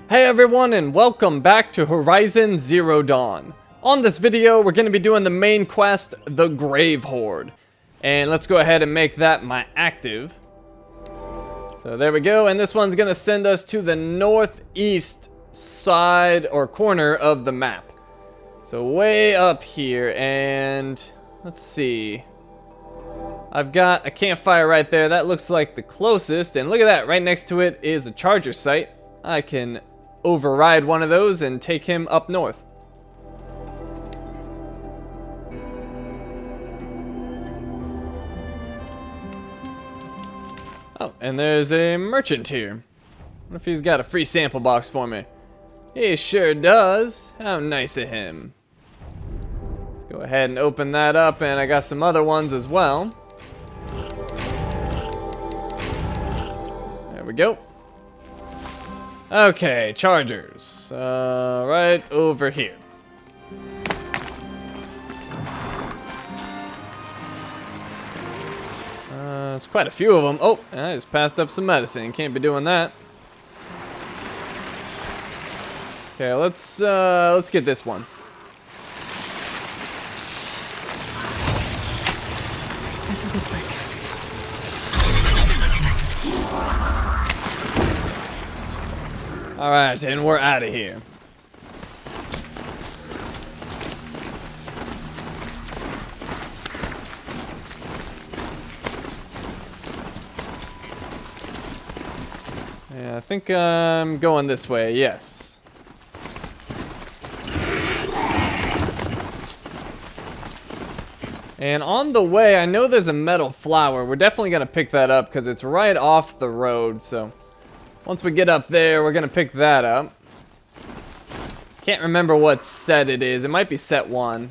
Hey everyone, and welcome back to Horizon Zero Dawn. On this video, we're going to be doing the main quest, the Grave-Hoard. And let's go ahead and make that my active. So there we go, and this one's going to send us to the northeast side or corner of the map. So way up here, and let's see. I've got a campfire right there. That looks like the closest, and look at that, right next to it is a charger site. I can override one of those and take him up north. Oh, and there's a merchant here. What if he's got a free sample box for me? He sure does. How nice of him. Let's go ahead and open that up, and I got some other ones as well. There we go. Okay, chargers. Right over here. There's quite a few of them. Oh, I just passed up some medicine. Can't be doing that. Okay, let's get this one. This'll be quick. Alright, and we're out of here. Yeah, I think I'm going this way, yes. And on the way, I know there's a metal flower. We're definitely going to pick that up because it's right off the road, so once we get up there, we're gonna pick that up. Can't remember what set it is. It might be set 1.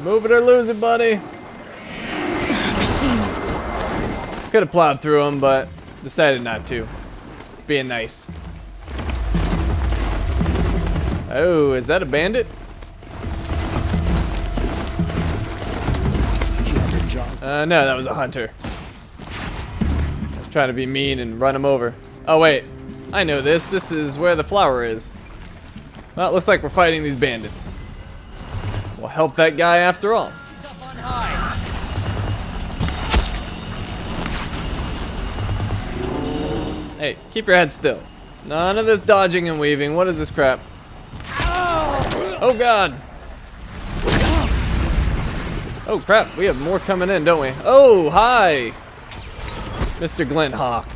Move it or lose it, buddy. Could have plowed through them, but decided not to. It's being nice. Oh, is that a bandit? No, that was a hunter. I was trying to be mean and run him over. Oh, wait. I know this. This is where the flower is. Well, it looks like we're fighting these bandits. We'll help that guy after all. Hey, keep your head still. None of this dodging and weaving. What is this crap? Oh, God. Oh crap, we have more coming in, don't we? Oh, hi! Mr. Glinthawk.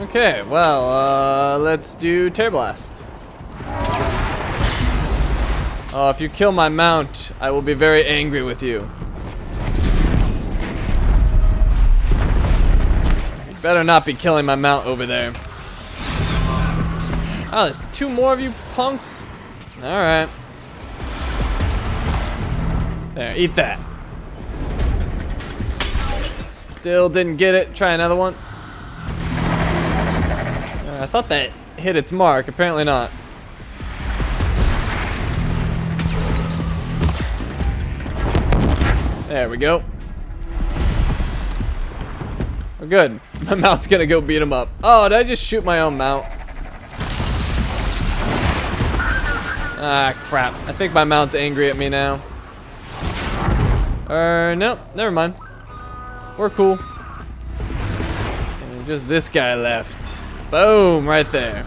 Okay, well, let's do Tear Blast. Oh, if you kill my mount, I will be very angry with you. You better not be killing my mount over there. Oh, there's 2 more of you punks? Alright. There, eat that. Still didn't get it. Try another one. I thought that hit its mark. Apparently not. There we go. We're good. My mount's gonna go beat him up. Oh, did I just shoot my own mount? Ah, crap. I think my mount's angry at me now. Nope, never mind. We're cool. And just this guy left. Boom, right there.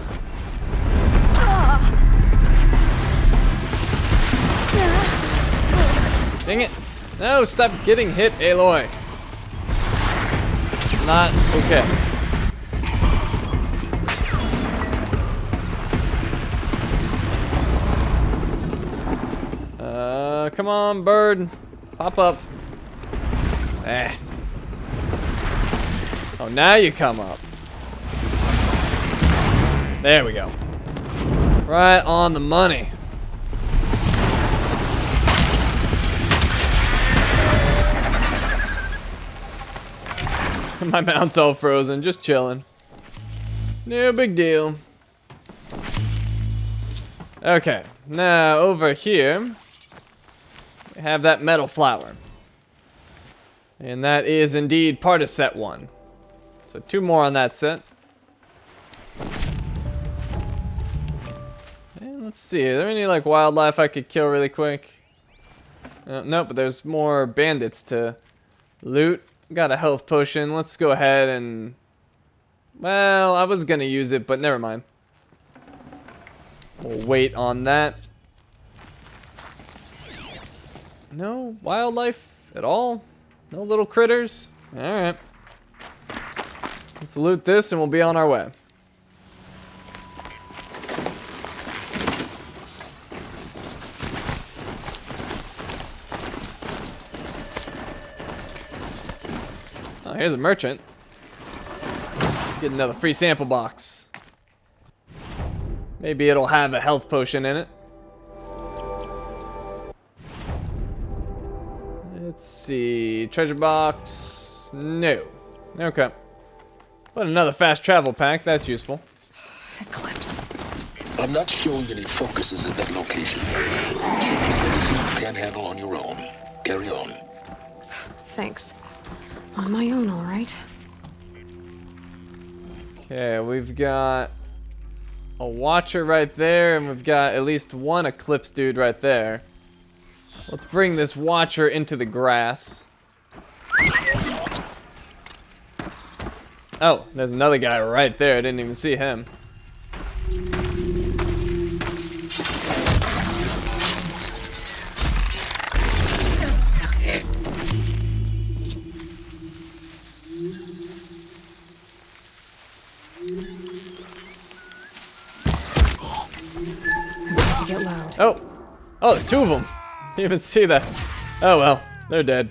Dang it. No, stop getting hit, Aloy. It's not okay. Come on, bird. Pop up. Eh. Oh, now you come up. There we go. Right on the money. My mount's all frozen, just chilling. No big deal. Okay, now over here, We have that metal flower. And that is indeed part of set 1. So 2 more on that set. And let's see, are there any like wildlife I could kill really quick? Nope, but there's more bandits to loot. Got a health potion. Let's go ahead and... Well, I was gonna use it, but never mind. We'll wait on that. No wildlife at all? No little critters? Alright. Let's loot this and we'll be on our way. Oh, here's a merchant. Get another free sample box. Maybe it'll have a health potion in it. Let's see. Treasure box. No. Okay. But another fast travel pack. That's useful. Eclipse. I'm not showing any focuses at that location. Should be anything you can't handle on your own. Carry on. Thanks. On my own, all right. Okay, we've got a watcher right there, and we've got at least one eclipse dude right there. Let's bring this watcher into the grass. Oh, there's another guy right there. I didn't even see him. About to get loud. Oh, there's 2 of them. Didn't even see that. Oh well, they're dead.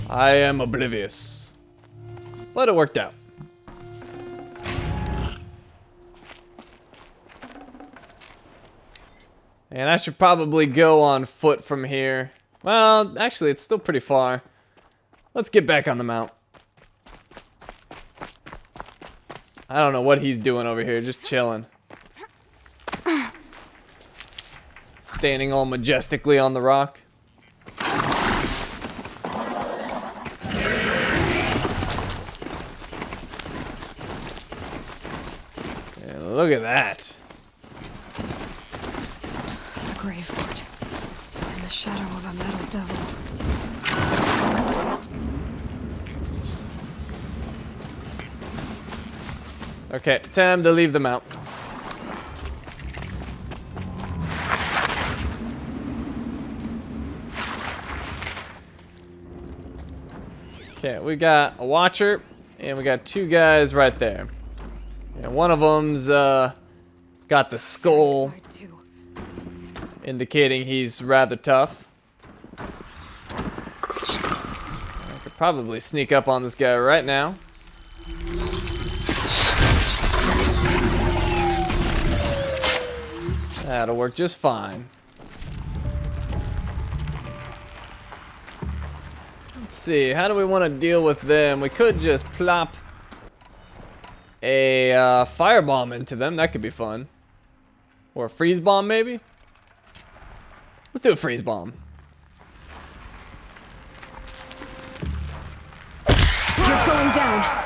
I am oblivious. But it worked out. And I should probably go on foot from here. Well, actually, it's still pretty far. Let's get back on the mount. I don't know what he's doing over here, just chilling. Standing all majestically on the rock. And look at that. The Grave-Hoard. In the shadow of a metal devil. Okay, time to leave the mount. Okay, we got a watcher, and we got 2 guys right there. And one of them's got the skull, indicating he's rather tough. I could probably sneak up on this guy right now. That'll work just fine. Let's see, how do we want to deal with them? We could just plop a firebomb into them. That could be fun. Or a freeze bomb, maybe? Let's do a freeze bomb. You're going down.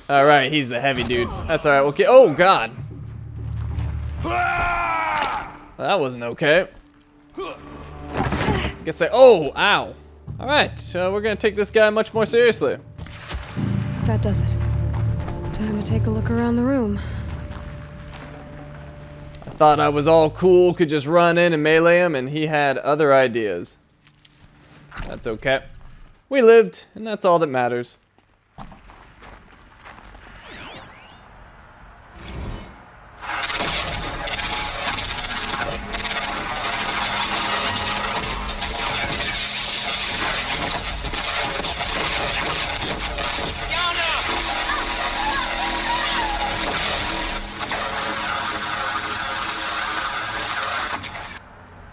Alright, he's the heavy dude. That's alright, okay. Oh, God. That wasn't okay. Guess oh, ow. Alright, so we're gonna take this guy much more seriously. That does it. Time to take a look around the room. I thought I was all cool, could just run in and melee him, and he had other ideas. That's okay. We lived, and that's all that matters.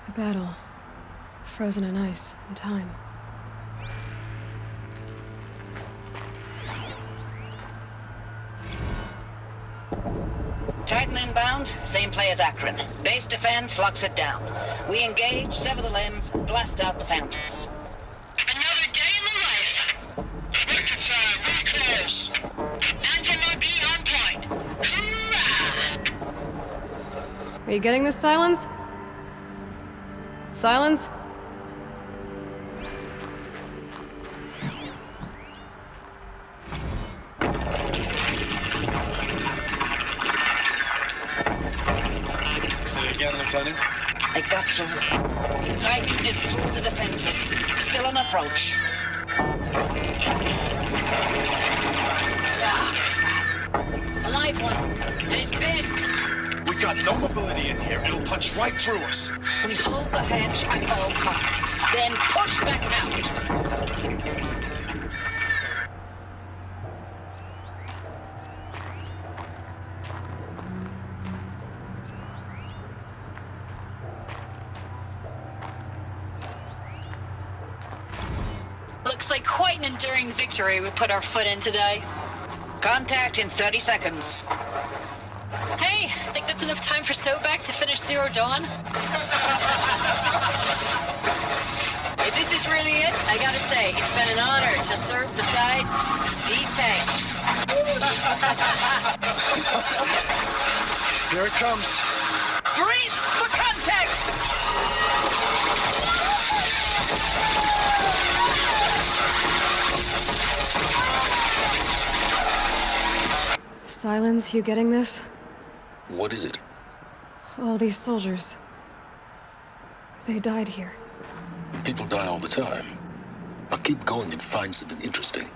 A battle. Frozen in ice and time. Titan inbound, same play as Akron. Base defense locks it down. We engage, sever the limbs, blast out the fountains. Another day in the life. Record time, really close. MIB on point. Hoorah! Are you getting this, Silence? Silence? Say again, Lieutenant. I got some. Titan is through the defenses. Still on approach. Ah, a live one. And he's pissed. We got no mobility in here. It'll punch right through us. We hold the hedge at all costs. Then push back out. Looks like quite an enduring victory we put our foot in today. Contact in 30 seconds. Hey, think that's enough time for Sobeck to finish Zero Dawn? If this is really it, I gotta say, it's been an honor to serve beside these tanks. Here it comes. Brace for contact! Silence, you getting this? What is it? All these soldiers. They died here. People die all the time. Now keep going and find something interesting.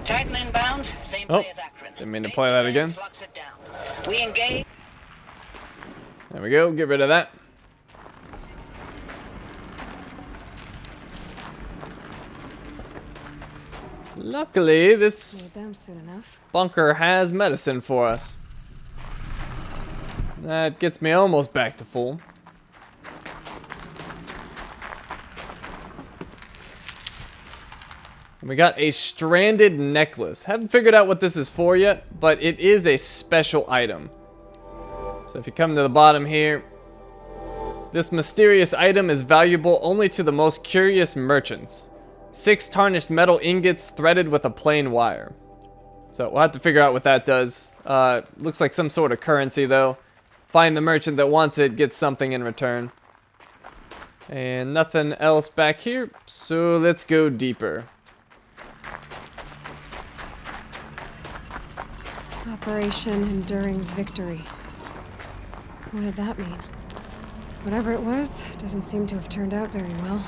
Titan inbound, same Oh, play as Akron. didn't mean to Base play that defense again. locks it down. We engage. There we go. Get rid of that. Luckily, this Need them soon enough. bunker has medicine for us. That gets me almost back to full. And we got a stranded necklace. Haven't figured out what this is for yet, but it is a special item. So if you come to the bottom here, this mysterious item is valuable only to the most curious merchants. 6 tarnished metal ingots threaded with a plain wire. So we'll have to figure out what that does. Looks like some sort of currency though. Find the merchant that wants it, gets something in return. And nothing else back here, so let's go deeper. Operation Enduring Victory. What did that mean? Whatever it was, doesn't seem to have turned out very well.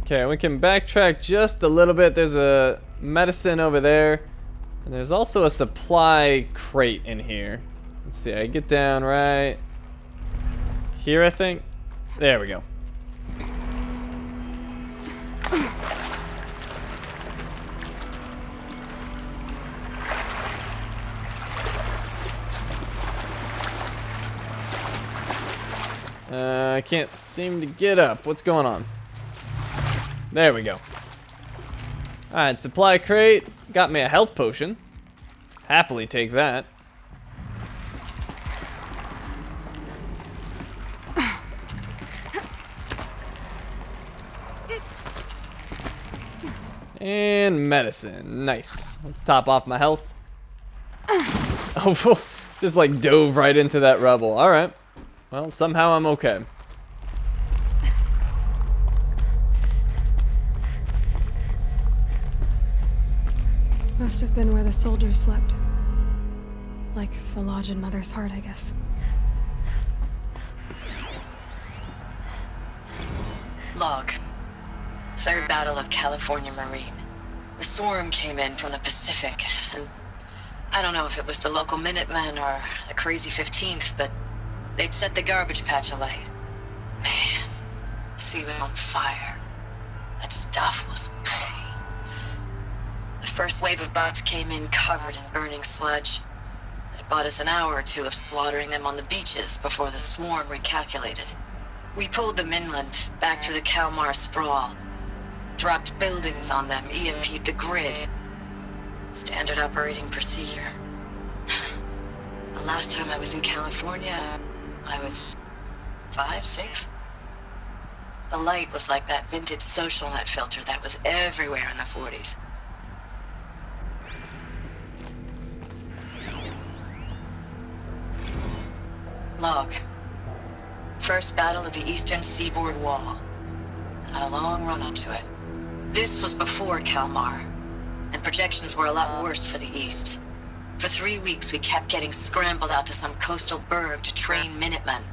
Okay, we can backtrack just a little bit. There's a medicine over there. And there's also a supply crate in here. Let's see, I get down right here, I think. There we go. I can't seem to get up. What's going on? There we go. Alright, supply crate. Got me a health potion. Happily take that. And medicine. Nice. Let's top off my health. Oh, just like dove right into that rubble. Alright. Well, somehow I'm okay. Must have been where the soldiers slept. Like the lodge in Mother's Heart, I guess. Log. 3rd Battle of California Marine. The swarm came in from the Pacific, and I don't know if it was the local Minutemen or the crazy 15th, but they'd set the garbage patch alight. Man, the sea was on fire. That stuff was... The first wave of bots came in covered in burning sludge. The bought us an hour or two of slaughtering them on the beaches before the swarm recalculated. We pulled them inland, back through the Kalmar sprawl. Dropped buildings on them, EMP'd the grid. Standard operating procedure. The last time I was in California, I was 5, 6? The light was like that vintage social net filter that was everywhere in the 40s. Log. First battle of the eastern seaboard wall. Had a long run up to it. This was before Kalmar, and projections were a lot worse for the east. For 3 weeks we kept getting scrambled out to some coastal burg to train Minutemen.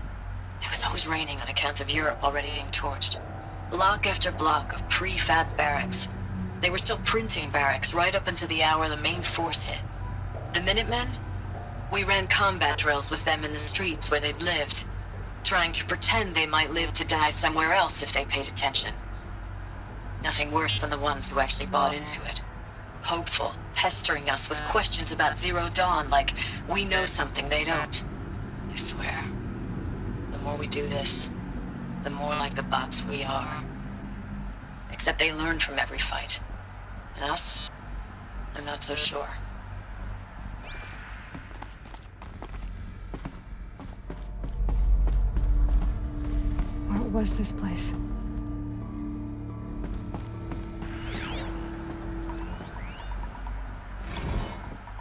It was always raining on account of Europe already being torched. Block after block of prefab barracks. They were still printing barracks right up until the hour the main force hit. The Minutemen? We ran combat drills with them in the streets where they'd lived, trying to pretend they might live to die somewhere else if they paid attention. Nothing worse than the ones who actually bought into it. Hopeful, pestering us with questions about Zero Dawn like we know something they don't. I swear, the more we do this, the more like the bots we are. Except they learn from every fight. And us? I'm not so sure. What was this place?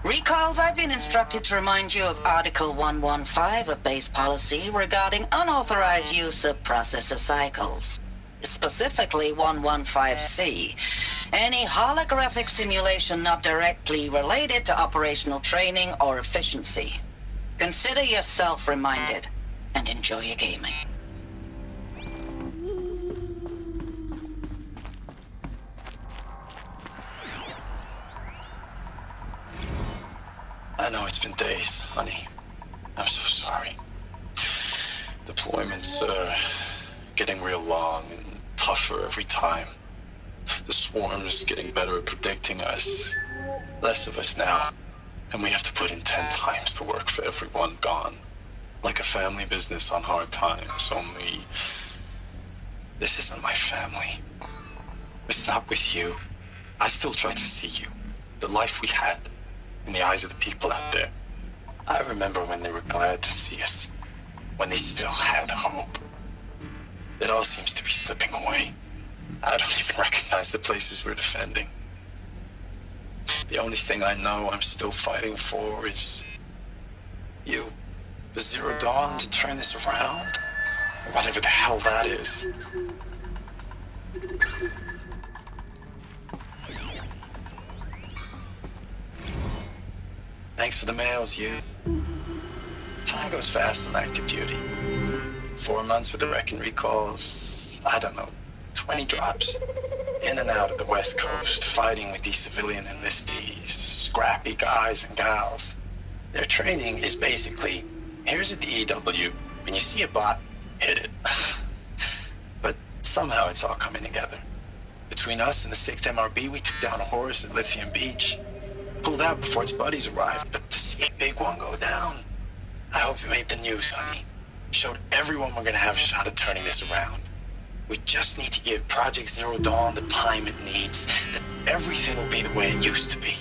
Recalls, I've been instructed to remind you of Article 115 of base policy regarding unauthorized use of processor cycles. Specifically 115C. Any holographic simulation not directly related to operational training or efficiency. Consider yourself reminded, and enjoy your gaming. I know it's been days, honey. I'm so sorry. Deployments are getting real long and tougher every time. The swarm's getting better at predicting us. Less of us now. And we have to put in 10 times the work for everyone gone. Like a family business on hard times, only... this isn't my family. It's not with you. I still try to see you. The life we had. In the eyes of the people out there. I remember when they were glad to see us. When they still had hope. It all seems to be slipping away. I don't even recognize the places we're defending. The only thing I know I'm still fighting for is... you. The Zero Dawn to turn this around? Or whatever the hell that is. Thanks for the mails, you. Time goes fast in active duty. 4 months with the wrecking recalls, I don't know, 20 drops. In and out of the West Coast, fighting with these civilian enlistees, scrappy guys and gals. Their training is basically, here's a DEW, when you see a bot, hit it. But somehow it's all coming together. Between us and the 6th MRB, we took down a horse at Lithium Beach. Pulled out before its buddies arrived, but to see a big one go down. I hope you made the news, honey. Showed everyone we're gonna have a shot at turning this around. We just need to give Project Zero Dawn the time it needs, that everything will be the way it used to be.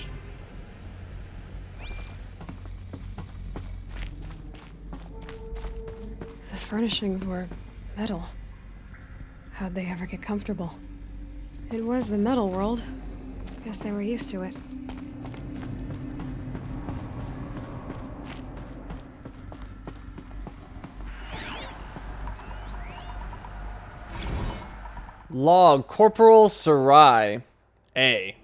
The furnishings were metal. How'd they ever get comfortable? It was the metal world. Guess they were used to it. Log Corporal Sarai A.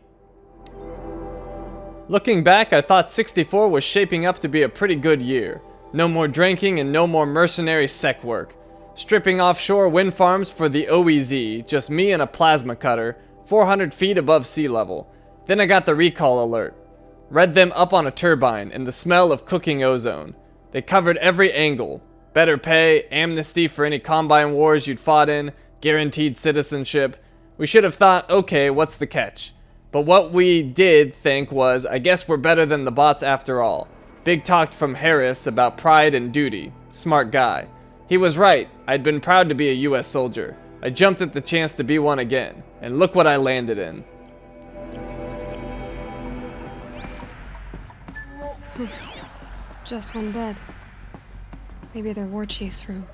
Looking back, I thought 64 was shaping up to be a pretty good year. No more drinking and no more mercenary sec work. Stripping offshore wind farms for the OEZ, just me and a plasma cutter, 400 feet above sea level. Then I got the recall alert. Read them up on a turbine and the smell of cooking ozone. They covered every angle. Better pay, amnesty for any Combine wars you'd fought in, guaranteed citizenship. We should have thought, okay, what's the catch? But what we did think was, I guess we're better than the bots after all. Big talk from Harris about pride and duty. Smart guy. He was right. I'd been proud to be a US soldier. I jumped at the chance to be one again. And look what I landed in. Just one bed. Maybe their war chief's room.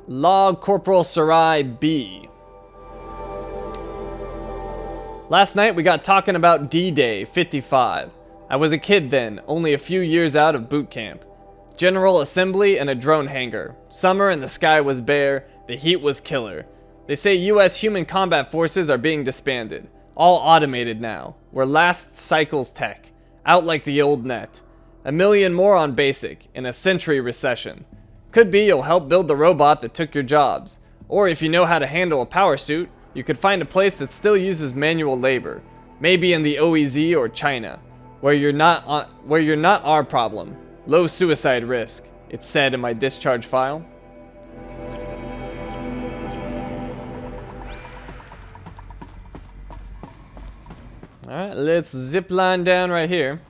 Log Corporal Sarai B. Last night we got talking about D-Day 55. I was a kid then, only a few years out of boot camp. General assembly and a drone hangar. Summer and the sky was bare, the heat was killer. They say US human combat forces are being disbanded. All automated now. We're last cycle's tech. Out like the old net. 1 million more on basic, in a century recession. Could be you'll help build the robot that took your jobs. Or if you know how to handle a power suit, you could find a place that still uses manual labor. Maybe in the OEZ or China, where you're not our problem. Low suicide risk, it said in my discharge file. Alright, let's zip line down right here.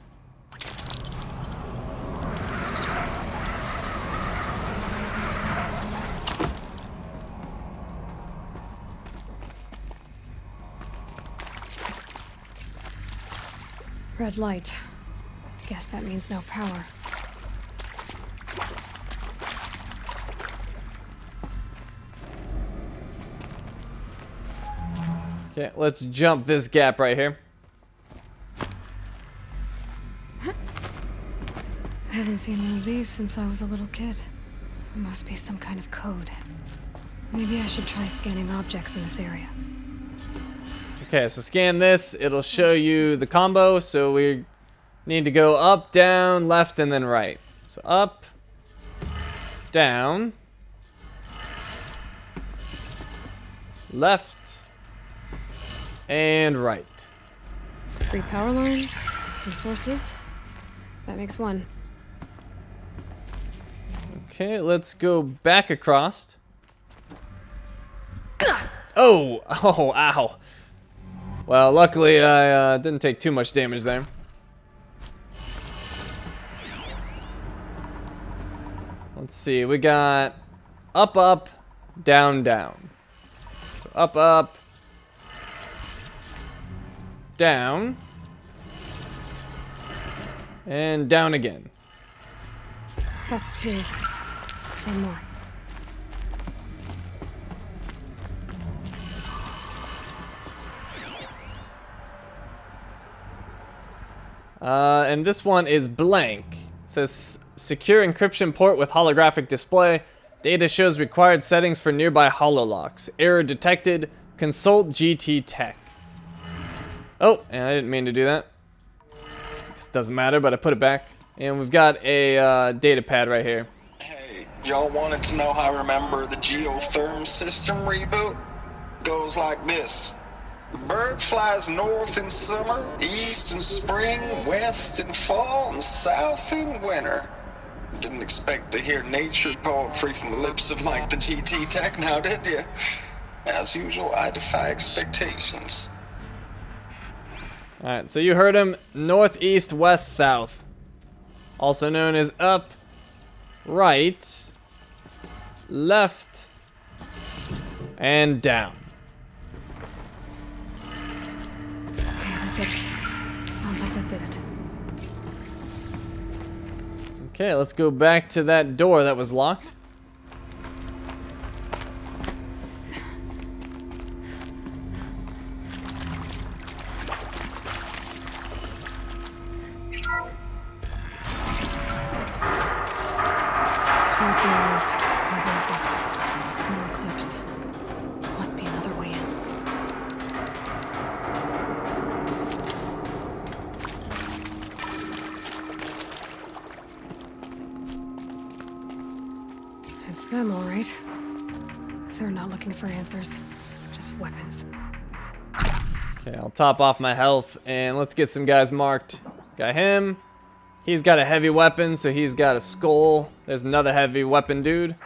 Red light. Guess that means no power. Okay, let's jump this gap right here. I haven't seen one of these since I was a little kid. It must be some kind of code. Maybe I should try scanning objects in this area. Okay, so scan this. It'll show you the combo. So we need to go up, down, left, and then right. So up, down, left, and right. 3 power lines, resources. That makes 1. Okay, let's go back across. Oh, ow. Well, luckily I didn't take too much damage there. Let's see, we got up, up, down, down. So up, down, and down again. That's 2. 1 more. And this one is blank. It says secure encryption port with holographic display. Data shows required settings for nearby hololocks. Error detected. Consult GT Tech. Oh, and I didn't mean to do that. This doesn't matter, but I put it back. And we've got a data pad right here. Hey, y'all wanted to know how I remember the geotherm system reboot? Goes like this. The bird flies north in summer, east in spring, west in fall, and south in winter. Didn't expect to hear nature poetry from the lips of Mike the GT Tech now, did you? As usual, I defy expectations. Alright, so you heard him. North, east, west, south. Also known as up, right, left, and down. Okay, that did it. Sounds like that did it. Okay, let's go back to that door that was locked. Tools being used. More voices. More clips. Must be another way in. It's them, all right. They're not looking for answers. Just weapons. Okay, I'll top off my health and let's get some guys marked. Got him. He's got a heavy weapon, so he's got a skull. There's another heavy weapon dude.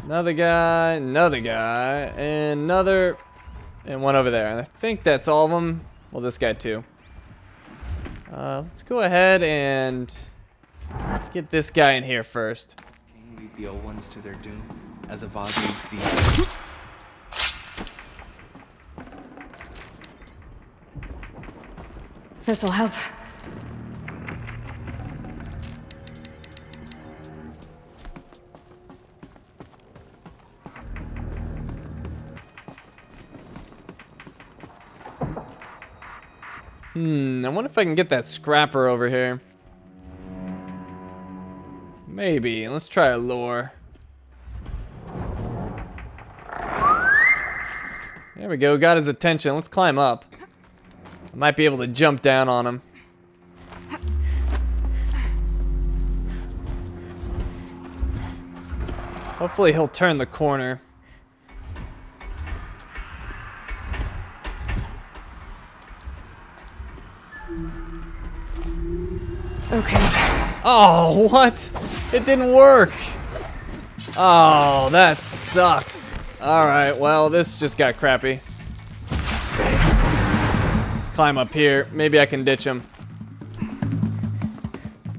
Another guy, and another. and one over there. And I think that's all of them. Well, this guy too. Let's go ahead and get this guy in here first. Can you lead the old ones to their doom as Avad leads the... This'll help. I wonder if I can get that scrapper over here. Maybe. Let's try a lure. There we go. Got his attention. Let's climb up. I might be able to jump down on him. Hopefully he'll turn the corner. Okay. Oh, what? It didn't work. Oh, that sucks. Alright, well, this just got crappy. Let's climb up here. Maybe I can ditch him.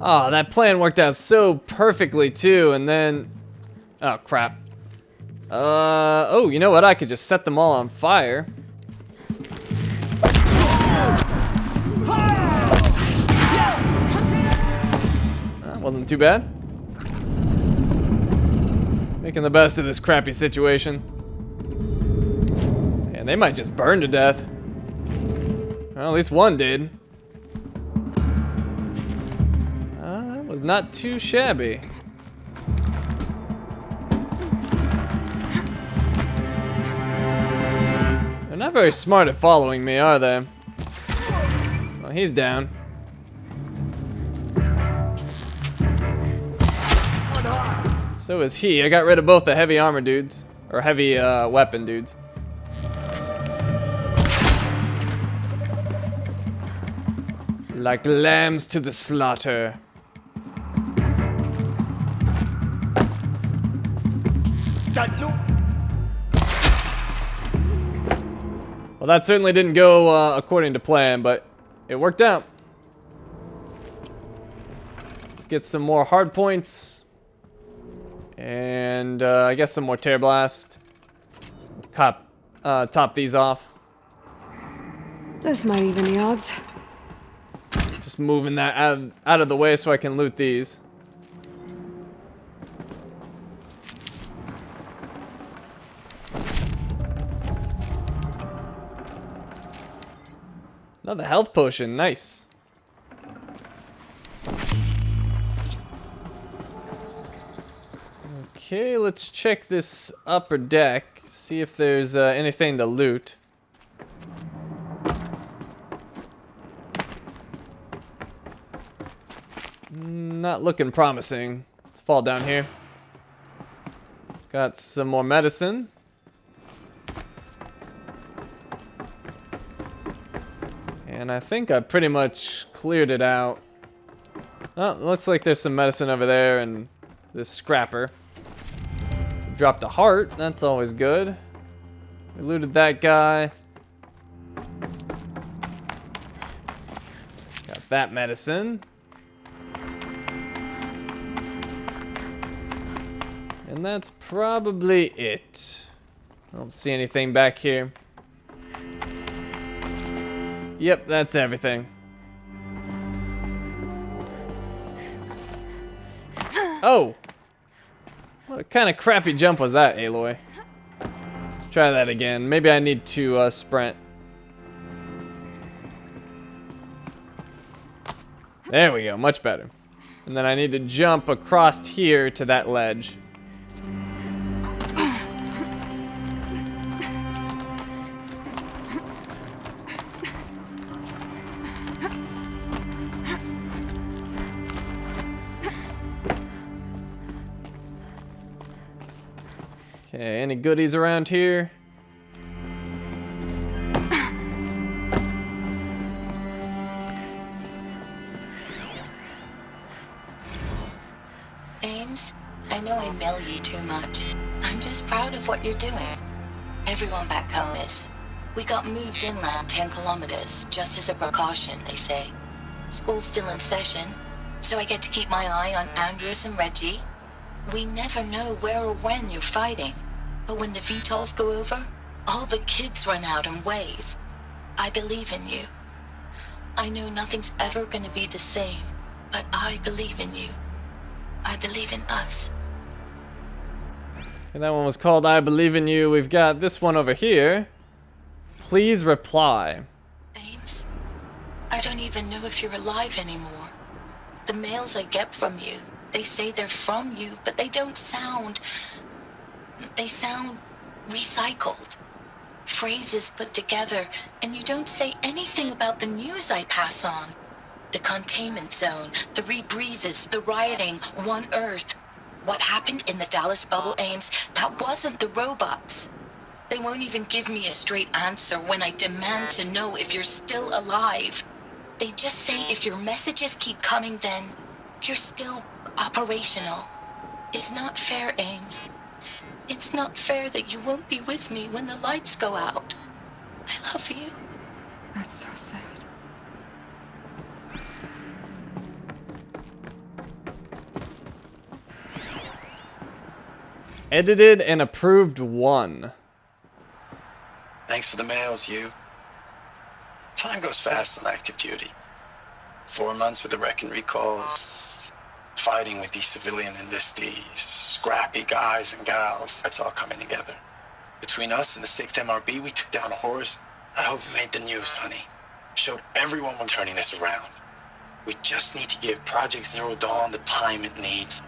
Oh, that plan worked out so perfectly, too, and then... Oh, crap. Oh, you know what? I could just set them all on fire. Wasn't too bad. Making the best of this crappy situation. And they might just burn to death. Well, at least one did. That was not too shabby. They're not very smart at following me, are they? Well, he's down. So is he. I got rid of both the heavy armor dudes. Or heavy weapon dudes. Like lambs to the slaughter. Well, that certainly didn't go according to plan, but it worked out. Let's get some more hard points. And I guess some more tear blast. Top these off. This might even the odds. Just moving that out of the way so I can loot these. Another health potion, nice. Okay, let's check this upper deck, see if there's anything to loot. Not looking promising. Let's fall down here. Got some more medicine. And I think I pretty much cleared it out. Oh, looks like there's some medicine over there and this scrapper. Dropped a heart, that's always good. We looted that guy. Got that medicine. And that's probably it. I don't see anything back here. Yep, that's everything. Oh! What kind of crappy jump was that, Aloy? Let's try that again. Maybe I need to sprint. There we go, much better. And then I need to jump across here to that ledge. Okay, any goodies around here? Ames, I know I mill you too much. I'm just proud of what you're doing. Everyone back home is. We got moved inland 10 kilometers, just as a precaution, they say. School's still in session, so I get to keep my eye on Andres and Reggie. We never know where or when you're fighting, but when the VTOLs go over, all the kids run out and wave. I believe in you. I know nothing's ever gonna be the same, but I believe in you. I believe in us. And that one was called I Believe in You. We've got this one over here. Please reply. Ames, I don't even know if you're alive anymore. The mails I get from you, they say they're from you, but they don't sound... They sound recycled. Phrases put together, and you don't say anything about the news I pass on. The containment zone, the rebreathers, the rioting, One Earth. What happened in the Dallas bubble, Ames, that wasn't the robots. They won't even give me a straight answer when I demand to know if you're still alive. They just say if your messages keep coming, then you're still operational. It's not fair, Ames. It's not fair that you won't be with me when the lights go out. I love you. That's so sad. Edited and approved 1. Thanks for the mails, you. Time goes fast on active duty. 4 months with the wreck and recalls, fighting with these civilian enlistees, scrappy guys and gals. That's all coming together. Between us and the 6th MRB, we took down Hordes. I hope we made the news, honey. Showed everyone we're turning this around. We just need to give Project Zero Dawn the time it needs.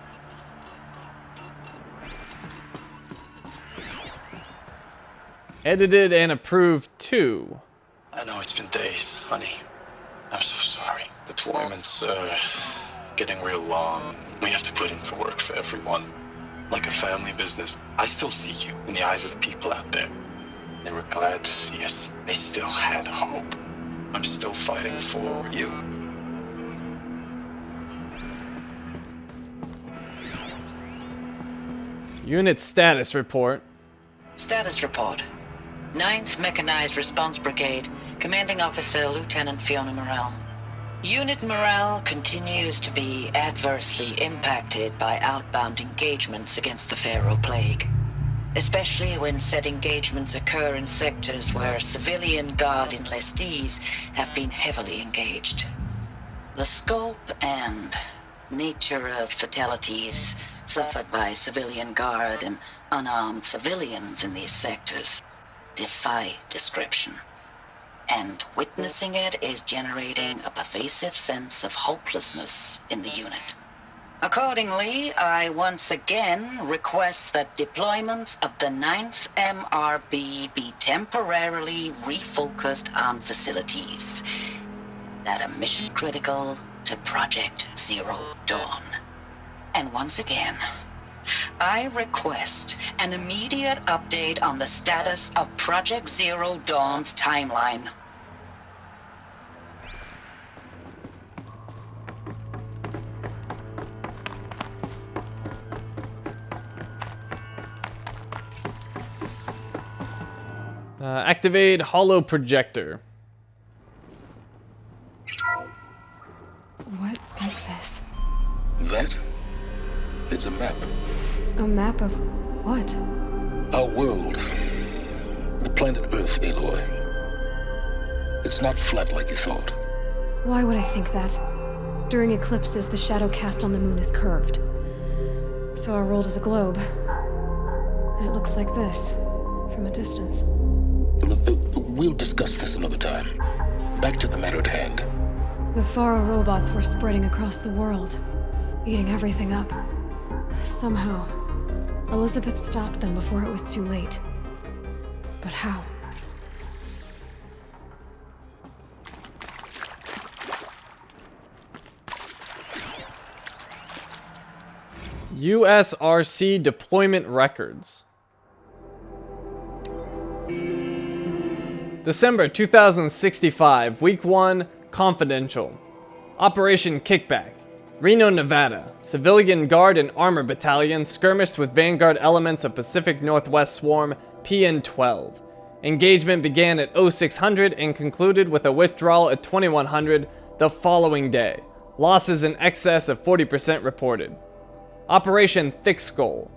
Edited and approved 2. I know it's been days, honey. I'm so sorry. Deployments are getting real long. We have to put into work for everyone. Like a family business. I still see you in the eyes of the people out there. They were glad to see us. They still had hope. I'm still fighting for you. Unit status report. Status report. 9th Mechanized Response Brigade, Commanding Officer Lieutenant Fiona Morrell. Unit morale continues to be adversely impacted by outbound engagements against the Pharaoh Plague, especially when said engagements occur in sectors where civilian guard enlistees have been heavily engaged. The scope and nature of fatalities suffered by civilian guard and unarmed civilians in these sectors defy description, and witnessing it is generating a pervasive sense of hopelessness in the unit. Accordingly, I once again request that deployments of the 9th MRB be temporarily refocused on facilities that are mission critical to Project Zero Dawn. And once again, I request an immediate update on the status of Project Zero Dawn's timeline. Activate holo projector. What is this? That? It's a map. A map of what? Our world. The planet Earth, Aloy. It's not flat like you thought. Why would I think that? During eclipses, the shadow cast on the moon is curved. So our world is a globe. And it looks like this, from a distance. We'll discuss this another time. Back to the matter at hand. The Pharaoh robots were spreading across the world, eating everything up. Somehow, Elizabeth stopped them before it was too late. But how? USRC deployment records. December 2065, Week 1, Confidential. Operation Kickback. Reno, Nevada. Civilian Guard and Armor Battalion skirmished with Vanguard elements of Pacific Northwest Swarm PN-12. Engagement began at 0600 and concluded with a withdrawal at 2100 the following day. Losses in excess of 40% reported. Operation Thick Skull,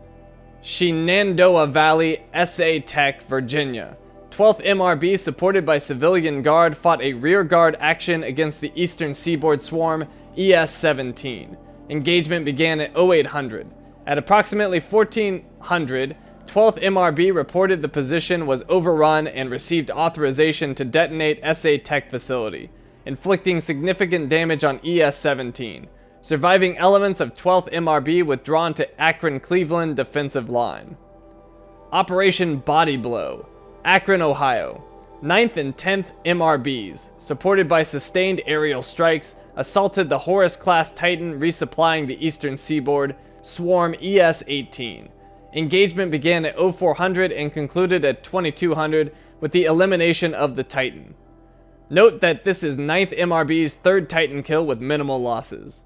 Shenandoah Valley, SA Tech, Virginia. 12th MRB, supported by Civilian Guard, fought a rearguard action against the Eastern Seaboard Swarm ES-17. Engagement began at 0800. At approximately 1400, 12th MRB reported the position was overrun and received authorization to detonate SA Tech facility, inflicting significant damage on ES-17. Surviving elements of 12th MRB withdrawn to Akron-Cleveland defensive line. Operation Body Blow, Akron, Ohio. 9th and 10th MRBs, supported by sustained aerial strikes, assaulted the Horus-class Titan resupplying the eastern seaboard, Swarm ES-18. Engagement began at 0400 and concluded at 2200 with the elimination of the Titan. Note that this is 9th MRB's third Titan kill with minimal losses.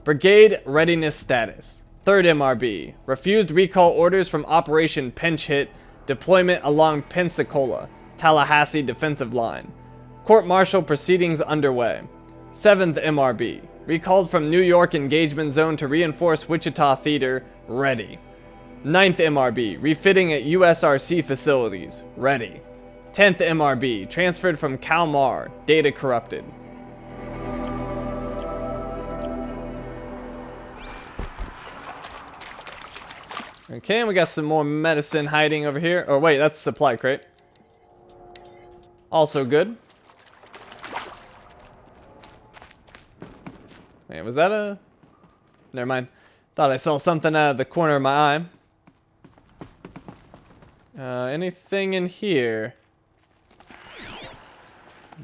Brigade Readiness Status. 3rd MRB. Refused recall orders from Operation Pinch Hit. Deployment along Pensacola, Tallahassee defensive line. Court-martial proceedings underway. 7th MRB. Recalled from New York engagement zone to reinforce Wichita Theater. Ready. 9th MRB. Refitting at USRC facilities. Ready. 10th MRB. Transferred from Kalmar. Data corrupted. Okay, and we got some more medicine hiding over here. Oh wait, that's a supply crate. Also good. Wait, was that a... Never mind. Thought I saw something out of the corner of my eye. Anything in here?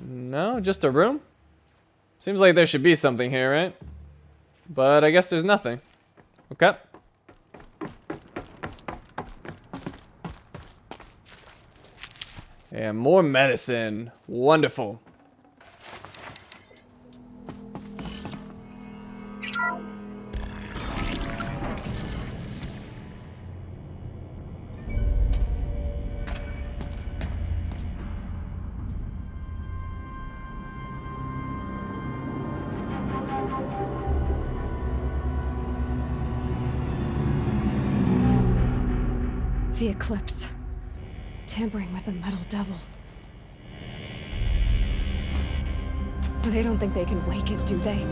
No, just a room? Seems like there should be something here, right? But I guess there's nothing. Okay. And more medicine. Wonderful. The Eclipse. Tampering with the Metal Devil. They don't think they can wake it, do they?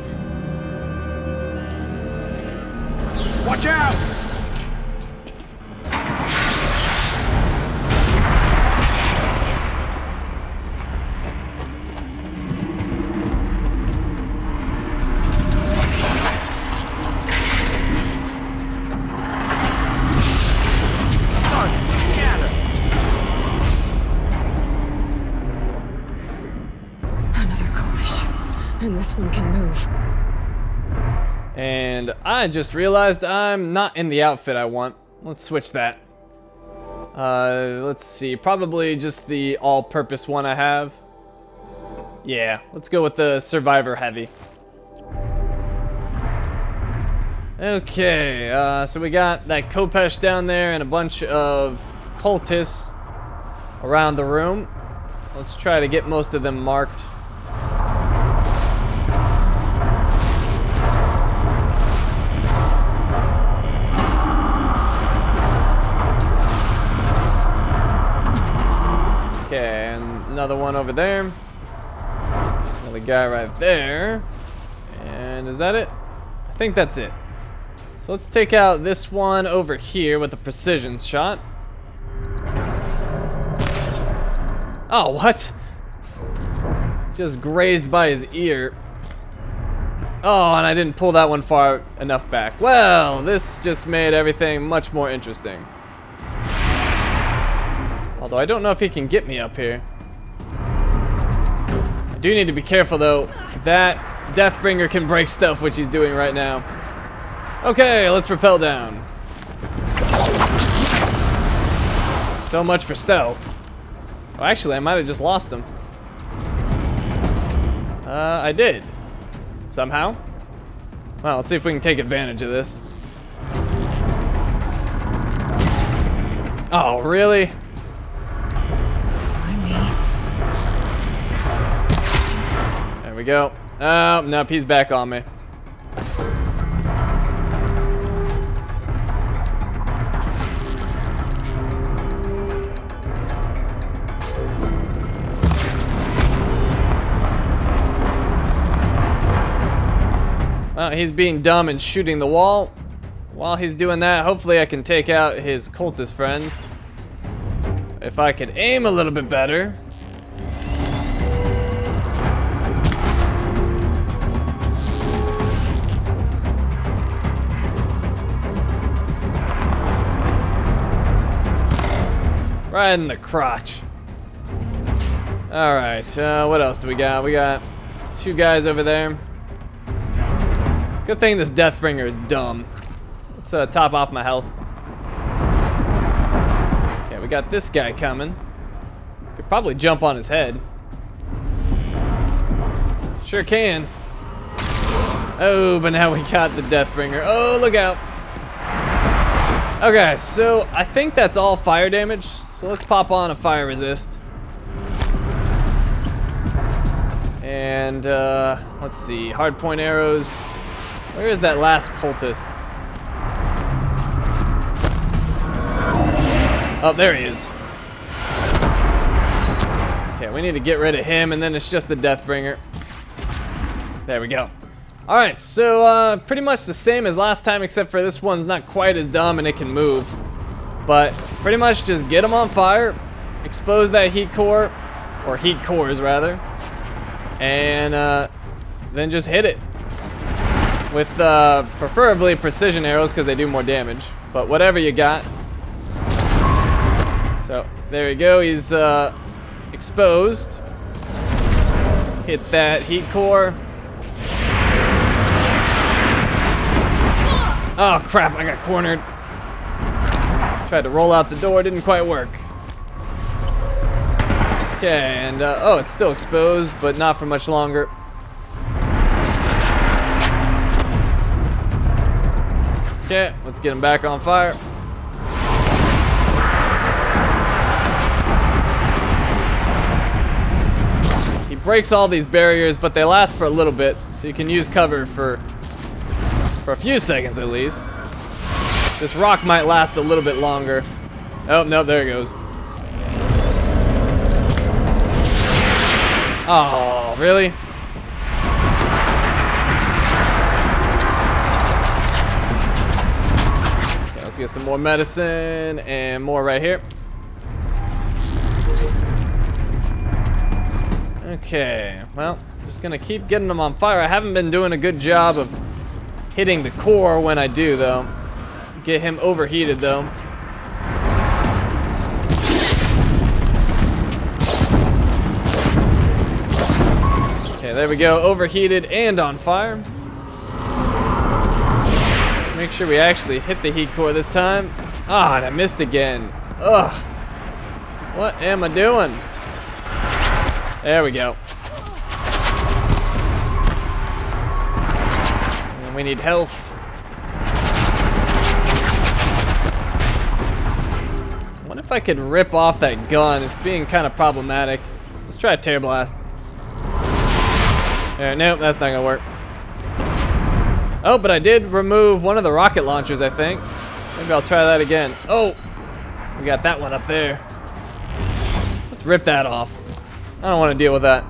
Watch out! And this one can move. And I just realized I'm not in the outfit I want. Let's switch that. Let's see. Probably just the all-purpose one I have. Yeah, let's go with the Survivor Heavy. Okay, so we got that Kopesh down there and a bunch of cultists around the room. Let's try to get most of them marked. Okay, and another one over there. Another guy right there. And is that it? I think that's it. So let's take out this one over here with a precision shot. Oh, what? Just grazed by his ear. Oh, and I didn't pull that one far enough back. Well, this just made everything much more interesting. Although I don't know if he can get me up here. I do need to be careful though. That Deathbringer can break stuff, which he's doing right now. Okay, let's rappel down. So much for stealth. Oh, actually, I might have just lost him. I did. Somehow. Well, let's see if we can take advantage of this. Oh, really? we go. Oh, nope, he's back on me. Well, he's being dumb and shooting the wall. While he's doing that, hopefully I can take out his cultist friends. If I could aim a little bit better. Right in the crotch. Alright, what else do we got? We got 2 guys over there. Good thing this Deathbringer is dumb. Let's top off my health. Okay, we got this guy coming. Could probably jump on his head. Sure can. Oh, but now we got the Deathbringer. Oh, look out. Okay, so I think that's all fire damage. So let's pop on a fire resist. And let's see, hardpoint arrows. Where is that last cultist? Oh, there he is. Okay, we need to get rid of him, and then it's just the Deathbringer. There we go. Alright, so pretty much the same as last time, except for this one's not quite as dumb and it can move. But pretty much just get them on fire, expose that heat core, or heat cores rather, and then just hit it. With preferably precision arrows because they do more damage, but whatever you got. So there you go, he's exposed. Hit that heat core. Oh crap, I got cornered. Tried to roll out the door, didn't quite work. Okay, and oh, it's still exposed, but not for much longer. Okay, let's get him back on fire. He breaks all these barriers, but they last for a little bit, so you can use cover for a few seconds at least. This rock might last a little bit longer. Oh, no, there it goes. Oh, really? Let's get some more medicine and more right here. Okay, well, just gonna keep getting them on fire. I haven't been doing a good job of hitting the core when I do, though. Get him overheated, though. Okay, there we go. Overheated and on fire. Make sure we actually hit the heat core this time. Ah, and I missed again. Ugh. What am I doing? There we go. And we need health. I wonder if I could rip off that gun. It's being kind of problematic. Let's try a tear blast. Nope, that's not gonna work. Oh, but I did remove one of the rocket launchers, I think. Maybe I'll try that again. Oh, we got that one up there. Let's rip that off. I don't want to deal with that.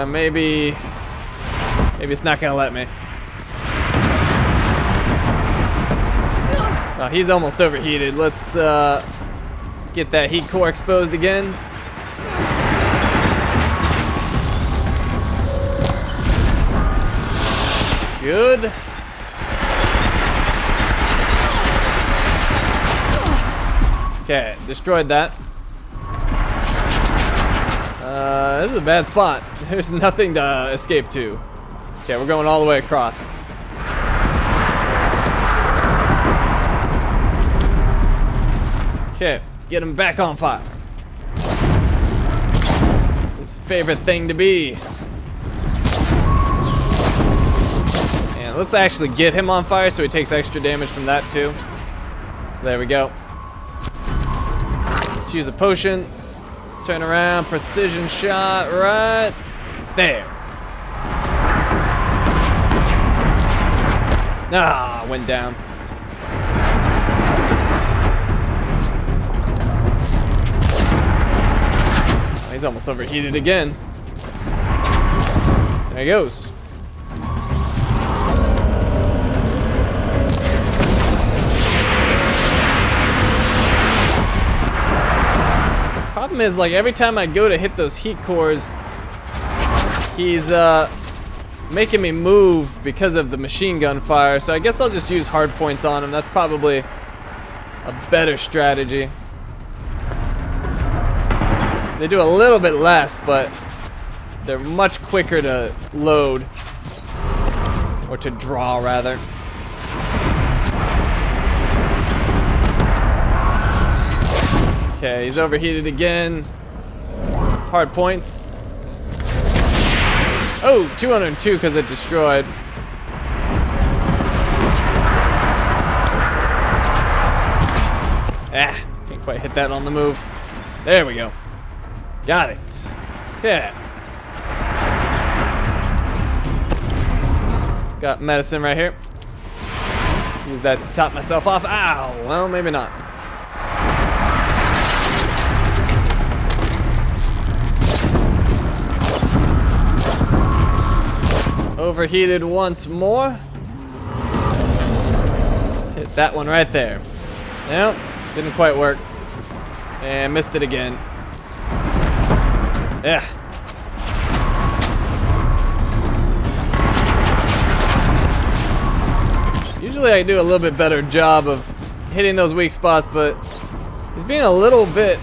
Maybe it's not gonna let me. Oh, he's almost overheated. Let's get that heat core exposed again. Good. Okay, destroyed that. This is a bad spot. There's nothing to escape to. Okay, we're going all the way across. Okay, get him back on fire. His favorite thing to be. And let's actually get him on fire so he takes extra damage from that too. So there we go. Let's use a potion. Let's turn around. Precision shot right there. Ah, went down. He's almost overheated again. There he goes. Problem is, like, every time I go to hit those heat cores, he's making me move because of the machine gun fire. So I guess I'll just use hard points on him. That's probably a better strategy. They do a little bit less, but they're much quicker to load, or to draw rather. Okay, he's overheated again. Hard points. Oh, 202 because it destroyed. Ah, can't quite hit that on the move. There we go. Got it. Yeah. Got medicine right here. Use that to top myself off. Ow! Well, maybe not. Overheated once more. Let's hit that one right there. Nope, didn't quite work. And missed it again. Yeah. Usually I do a little bit better job of hitting those weak spots, but he's being a little bit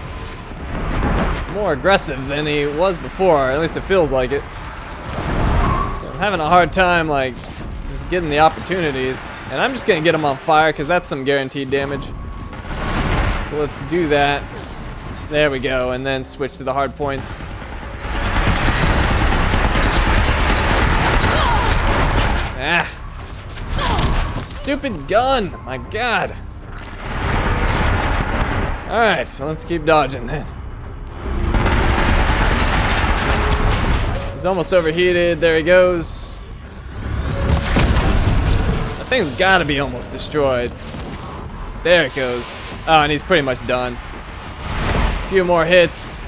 more aggressive than he was before. At least it feels like it. So I'm having a hard time, like, just getting the opportunities. And I'm just gonna get him on fire because that's some guaranteed damage. So let's do that. There we go, and then switch to the hard points. Ah. Stupid gun, my god. Alright, so let's keep dodging then. He's almost overheated, there he goes. That thing's gotta be almost destroyed. There it goes. Oh, and he's pretty much done. A few more hits.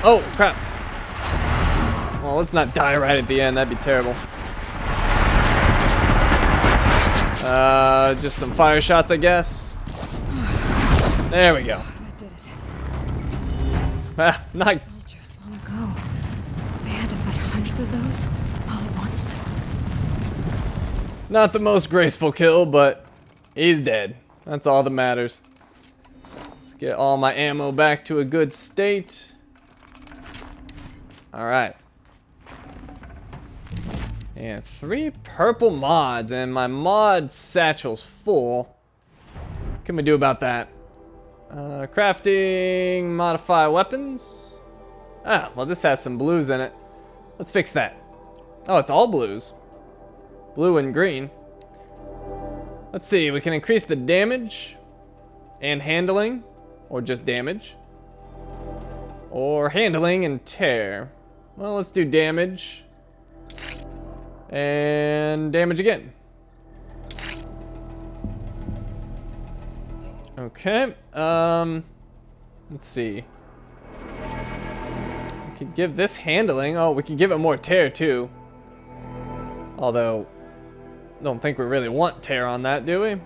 Oh, crap. Well, let's not die right at the end, that'd be terrible. Just some fire shots, I guess. There we go. That did it. Ah, not. Soldiers long ago. They had to fight hundreds of those all at once. Not the most graceful kill, but he's dead. That's all that matters. Let's get all my ammo back to a good state. Alright. And 3 purple mods, and my mod satchel's full. What can we do about that? Crafting, modify weapons. Ah, well, this has some blues in it. Let's fix that. Oh, it's all blues. Blue and green. Let's see, we can increase the damage and handling, or just damage. Or handling and tear. Well, let's do damage. And damage again. Okay, let's see. We could give this handling. Oh, we could give it more tear too. Although, don't think we really want tear on that, do we?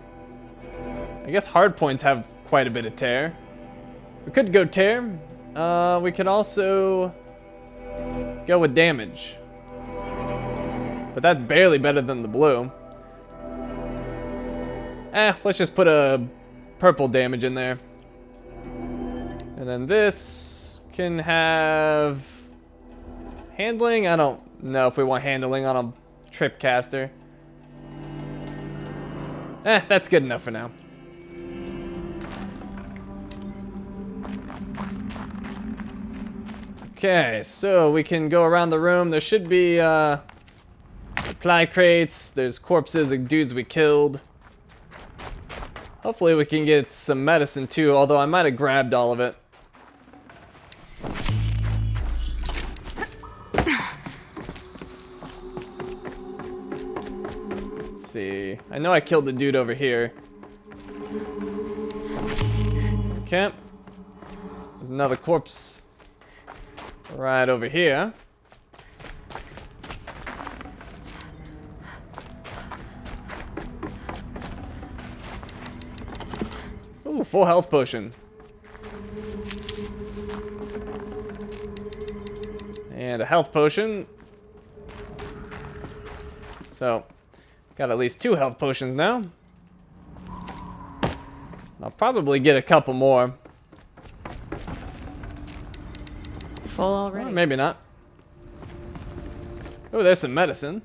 I guess hard points have quite a bit of tear. We could go tear. We could also go with damage. But that's barely better than the blue. Let's just put a purple damage in there. And then this can have handling. I don't know if we want handling on a trip caster. That's good enough for now. Okay, so we can go around the room. There should be supply crates. There's corpses of dudes we killed. Hopefully we can get some medicine too, although I might have grabbed all of it. Let's see. I know I killed the dude over here. Okay. There's another corpse right over here. Ooh, full health potion. And a health potion. So, got at least 2 health potions now. I'll probably get a couple more. Full already. Or maybe not. Oh, there's some medicine.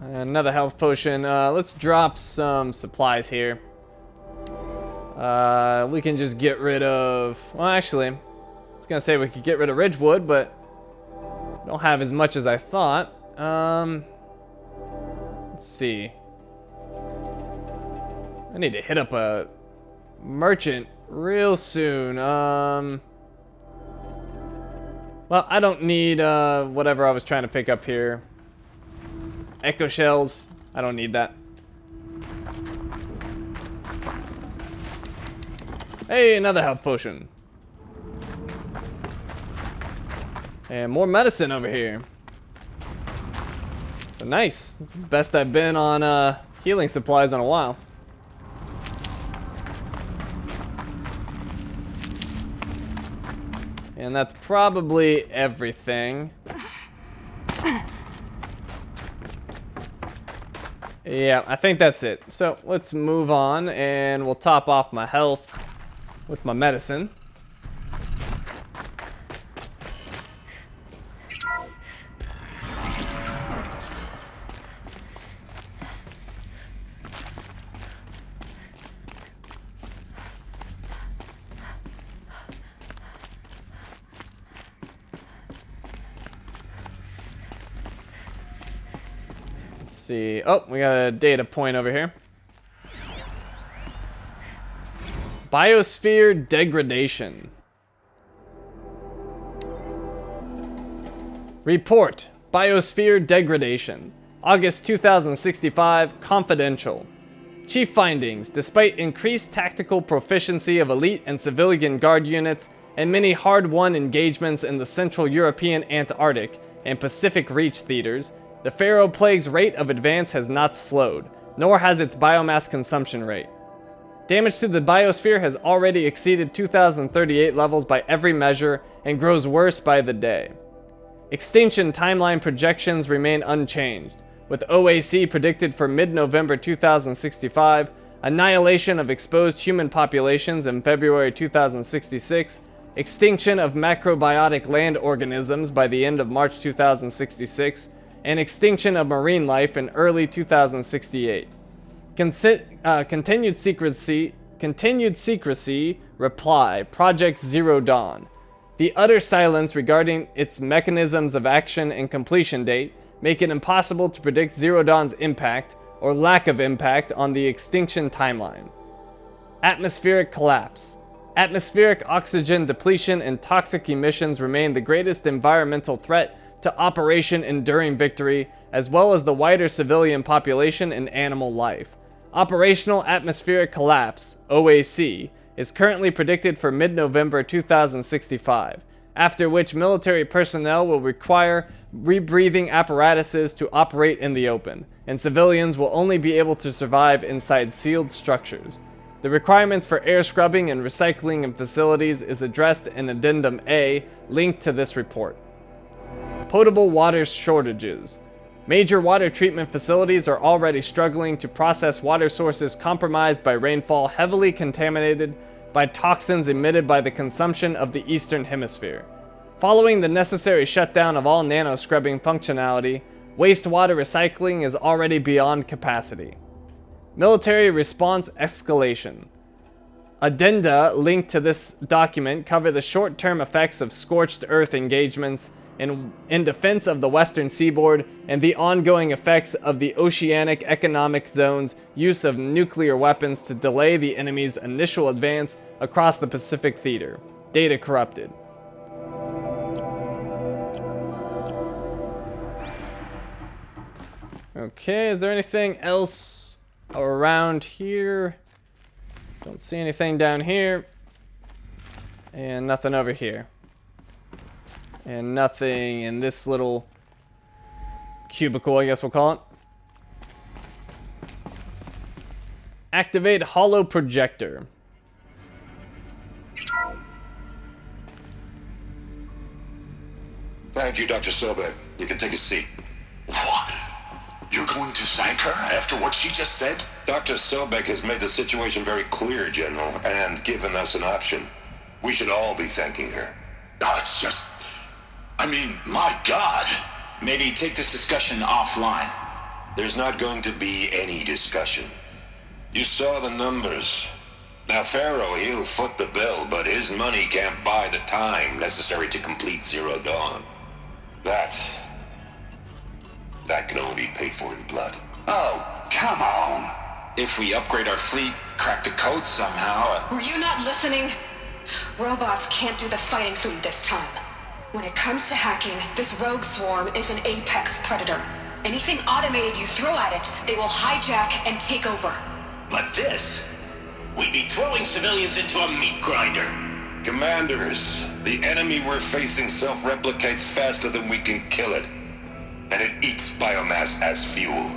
Another health potion. Let's drop some supplies here. We can just get rid of... Well, actually, I was gonna say we could get rid of Ridgewood, but I don't have as much as I thought. Let's see. I need to hit up a merchant real soon. Well, I don't need whatever I was trying to pick up here. Echo shells. I don't need that. Hey, another health potion. And more medicine over here. So nice. It's the best I've been on healing supplies in a while. And that's probably everything. Yeah, I think that's it. So let's move on and we'll top off my health with my medicine. See. Oh, we got a data point over here. Biosphere degradation. Report. Biosphere degradation. August 2065. Confidential. Chief findings. Despite increased tactical proficiency of elite and civilian guard units and many hard-won engagements in the Central European, Antarctic, and Pacific Reach theaters, the Pharaoh Plague's rate of advance has not slowed, nor has its biomass consumption rate. Damage to the biosphere has already exceeded 2038 levels by every measure and grows worse by the day. Extinction timeline projections remain unchanged, with OAC predicted for mid-November 2065, annihilation of exposed human populations in February 2066, extinction of macrobiotic land organisms by the end of March 2066, and extinction of marine life in early 2068. Continued secrecy, reply, Project Zero Dawn. The utter silence regarding its mechanisms of action and completion date make it impossible to predict Zero Dawn's impact, or lack of impact, on the extinction timeline. Atmospheric collapse. Atmospheric oxygen depletion and toxic emissions remain the greatest environmental threat to Operation Enduring Victory, as well as the wider civilian population and animal life. Operational Atmospheric Collapse, OAC, is currently predicted for mid-November 2065, after which military personnel will require rebreathing apparatuses to operate in the open, and civilians will only be able to survive inside sealed structures. The requirements for air scrubbing and recycling in facilities is addressed in Addendum A, linked to this report. Potable water shortages. Major water treatment facilities are already struggling to process water sources compromised by rainfall heavily contaminated by toxins emitted by the consumption of the Eastern Hemisphere. Following the necessary shutdown of all nano-scrubbing functionality, wastewater recycling is already beyond capacity. Military response escalation. Addenda linked to this document cover the short-term effects of scorched earth engagements in defense of the western seaboard and the ongoing effects of the Oceanic Economic Zone's use of nuclear weapons to delay the enemy's initial advance across the Pacific theater. Data corrupted. Okay, is there anything else around here? Don't see anything down here. And nothing over here. And nothing in this little cubicle, I guess we'll call it. Activate holo projector. Thank you, Dr. Sobeck. You can take a seat. What? You're going to thank her after what she just said? Dr. Sobeck has made the situation very clear, General, and given us an option. We should all be thanking her. Oh, it's just... I mean, my God. Maybe take this discussion offline. There's not going to be any discussion. You saw the numbers. Now, Pharaoh, he'll foot the bill, but his money can't buy the time necessary to complete Zero Dawn. That can only be paid for in blood. Oh, come on. If we upgrade our fleet, crack the code somehow... Were you not listening? Robots can't do the fighting for you this time. When it comes to hacking, this rogue swarm is an apex predator. Anything automated you throw at it, they will hijack and take over. But this... we'd be throwing civilians into a meat grinder. Commanders, the enemy we're facing self-replicates faster than we can kill it. And it eats biomass as fuel.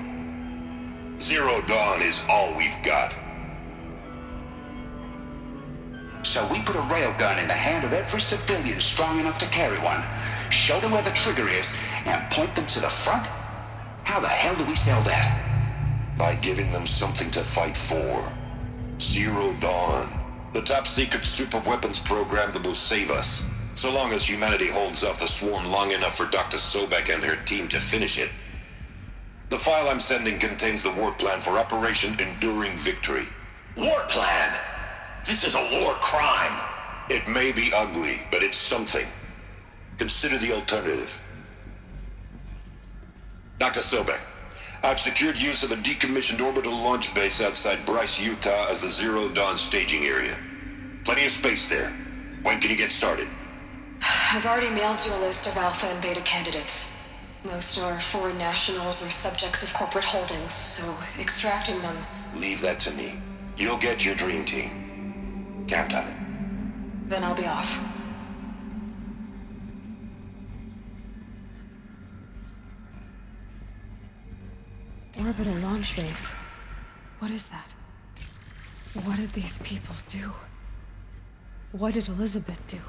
Zero Dawn is all we've got. So we put a railgun in the hand of every civilian strong enough to carry one, show them where the trigger is, and point them to the front? How the hell do we sell that? By giving them something to fight for. Zero Dawn. The top secret super weapons program that will save us. So long as humanity holds off the swarm long enough for Dr. Sobeck and her team to finish it. The file I'm sending contains the war plan for Operation Enduring Victory. War plan? This is a war crime. It may be ugly, but it's something. Consider the alternative. Dr. Sobeck, I've secured use of a decommissioned orbital launch base outside Bryce, Utah as the Zero Dawn staging area. Plenty of space there. When can you get started? I've already mailed you a list of alpha and beta candidates. Most are foreign nationals or subjects of corporate holdings, so extracting them... Leave that to me. You'll get your dream team. Count on it. Then I'll be off. Orbital launch base. What is that? What did these people do? What did Elizabeth do?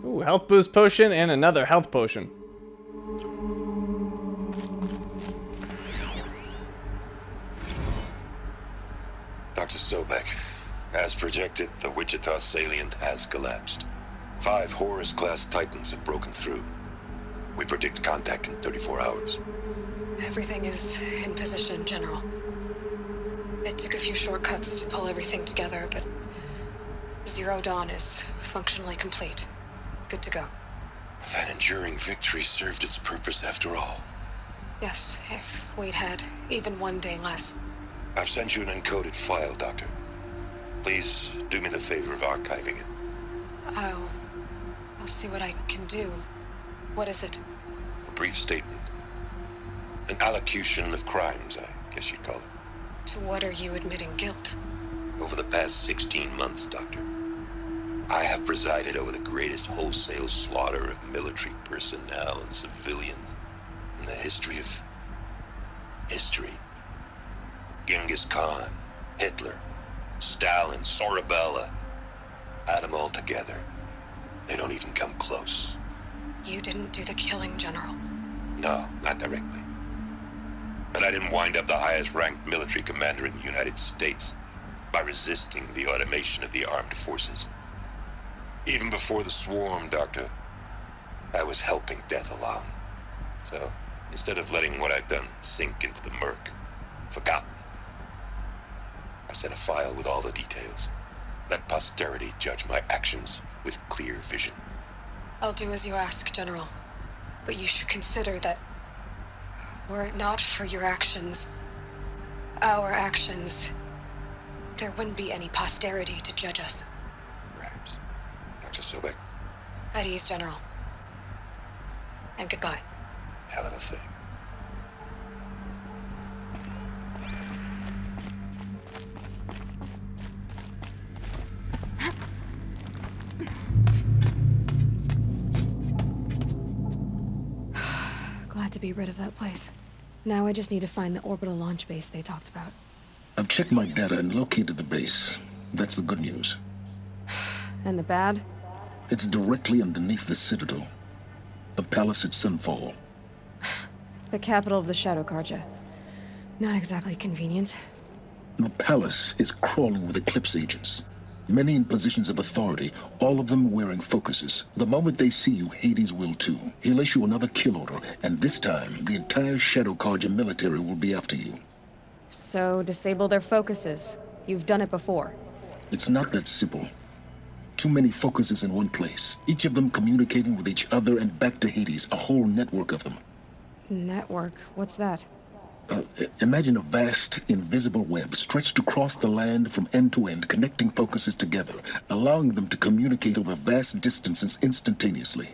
Ooh, health boost potion and another health potion. Dr. Sobeck, as projected, the Wichita salient has collapsed. 5 Horus-class Titans have broken through. We predict contact in 34 hours. Everything is in position, General. It took a few shortcuts to pull everything together, but Zero Dawn is functionally complete. Good to go. That enduring victory served its purpose after all. Yes, if we'd had even one day less. I've sent you an encoded file, Doctor. Please do me the favor of archiving it. I'll see what I can do. What is it? A brief statement. An allocution of crimes, I guess you'd call it. To what are you admitting guilt? Over the past 16 months, Doctor, I have presided over the greatest wholesale slaughter of military personnel and civilians in the history of history. Genghis Khan, Hitler, Stalin, Sorabella. Add them all together. They don't even come close. You didn't do the killing, General. No, not directly. But I didn't wind up the highest-ranked military commander in the United States by resisting the automation of the armed forces. Even before the swarm, Doctor, I was helping death along. So, instead of letting what I've done sink into the murk, forgotten, I sent a file with all the details. Let posterity judge my actions with clear vision. I'll do as you ask, General. But you should consider that were it not for your actions, our actions, there wouldn't be any posterity to judge us. Right. Dr. Sobeck. At ease, General. And goodbye. Hell of a thing. Glad to be rid of that place. Now I just need to find the orbital launch base they talked about. I've checked my data and located the base. That's the good news. And the bad? It's directly underneath the Citadel. The palace at Sunfall. The capital of the Shadow Carja. Not exactly convenient. The palace is crawling with Eclipse agents. Many in positions of authority, all of them wearing focuses. The moment they see you, Hades will too. He'll issue another kill order, and this time, the entire Shadow Carja military will be after you. So, disable their focuses. You've done it before. It's not that simple. Too many focuses in one place, each of them communicating with each other and back to Hades, a whole network of them. Network? What's that? Imagine a vast, invisible web stretched across the land from end to end, connecting focuses together, allowing them to communicate over vast distances instantaneously.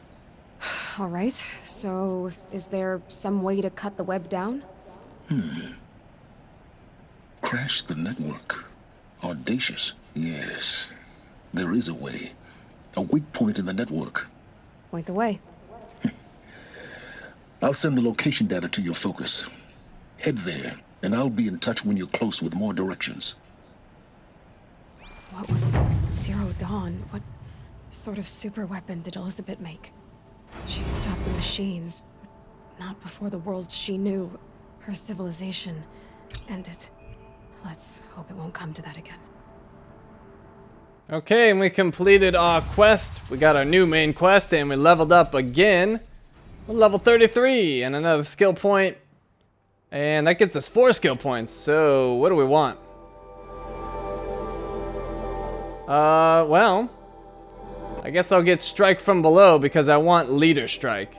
All right, so is there some way to cut the web down? Crash the network. Audacious. Yes, there is a way. A weak point in the network. Point the way. I'll send the location data to your focus. Head there, and I'll be in touch when you're close with more directions. What was Zero Dawn? What sort of super weapon did Elizabeth make? She stopped the machines, but not before the world she knew, her civilization, ended. Let's hope it won't come to that again. Okay, and we completed our quest. We got our new main quest, and we leveled up again. We're level 33, and another skill point. And that gets us 4 skill points. So, what do we want? Well, I guess I'll get Strike from Below because I want Leader Strike.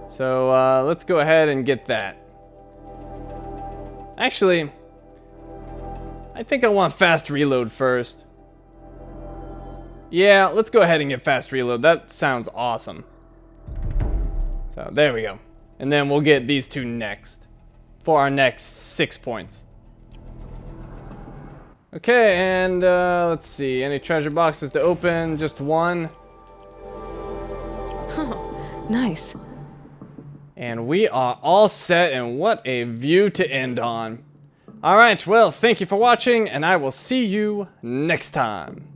So, let's go ahead and get that. Actually, I think I want Fast Reload first. Yeah, let's go ahead and get Fast Reload. That sounds awesome. So, there we go. And then we'll get these two next. For our next 6 points. Okay, and let's see. Any treasure boxes to open? Just one. Oh, nice. And we are all set, and what a view to end on. Alright, well, thank you for watching, and I will see you next time.